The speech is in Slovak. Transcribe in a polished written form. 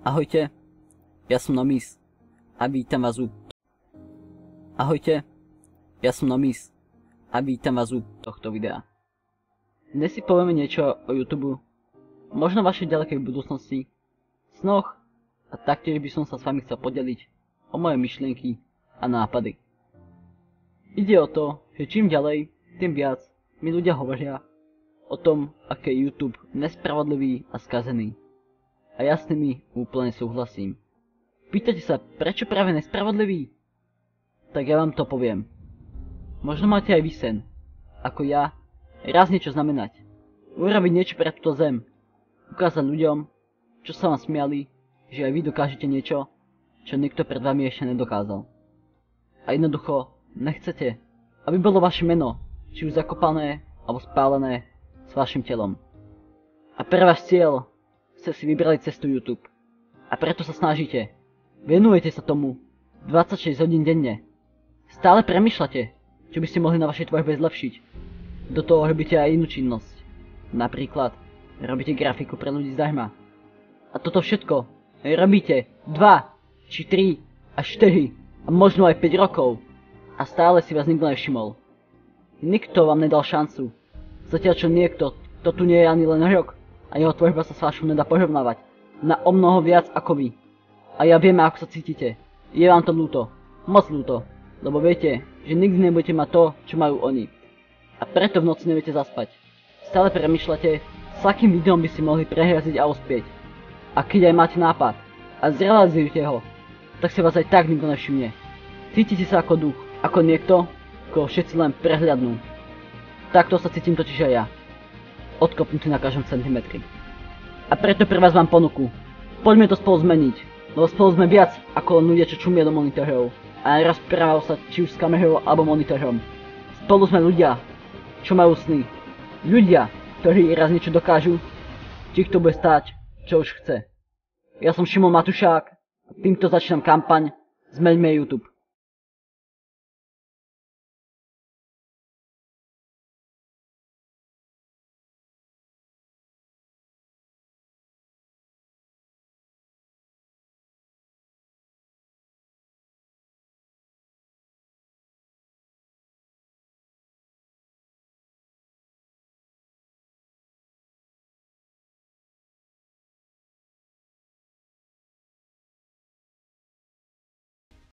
Ahojte, ja som Nomis a vítam vás u... Ahojte, ja som Nomis a vítam vás u tohto videa. Dnes si povieme niečo o YouTube, možno vašej ďalekej budúcnosti, snoch a taktiež by som sa s vami chcel podeliť o moje myšlienky a nápady. Ide o to, že čím ďalej, tým viac mi ľudia hovoria o tom, aké je YouTube nespravodlivý a skazený. A ja s nimi úplne súhlasím. Pýtate sa, prečo práve nespravodlivý? Tak ja vám to poviem. Možno máte aj vy sen, ako ja, raz niečo znamenať. Urobiť niečo pre túto zem. Ukázať ľuďom, čo sa vám smiali, že aj vy dokážete niečo, čo nikto pred vami ešte nedokázal. A jednoducho nechcete, aby bolo vaše meno, či už zakopané, alebo spálené s vašim telom. A pre váš cieľ ste si vybrali cestu YouTube. A preto sa snažíte. Venujete sa tomu 26 hodín denne. Stále premýšľate, čo by ste mohli na vašej tvorbe zlepšiť. Do toho robíte aj inú činnosť. Napríklad, robíte grafiku pre ľudí zdarma. A toto všetko robíte 2, či 3, až 4, a možno aj 5 rokov. A stále si vás nikto nevšimol. Nikto vám nedal šancu. Zatiaľ čo niekto, kto tu nie je ani len rok, a jeho tvorba sa s vašou nedá porovnávať. Na o mnoho viac ako vy. A ja viem, ako sa cítite. Je vám to ľúto. Moc ľúto. Lebo viete, že nikdy nebudete mať to, čo majú oni. A preto v noci neviete zaspať. Stále premýšľate, s akým videom by si mohli prehraziť a uspieť. A keď aj máte nápad a zrealizujete ho, tak si vás aj tak nikto nevšimne. Cítite sa ako duch, ako niekto, koho všetci len prehľadnú. Takto sa cítim totiž aj ja. Odkopnutý na každom centimetri. A preto pre vás mám ponuku. Poďme to spolu zmeniť, lebo spolu sme viac ako len ľudia, čo čumia do monitorov a rozprávajú sa či už s kamerou alebo monitorom. Spolu sme ľudia, čo majú sny. Ľudia, ktorí raz niečo dokážu, či ich to bude stáť, čo už chce. Ja som Šimon Matušák a týmto začínam kampaň Zmeňme YouTube.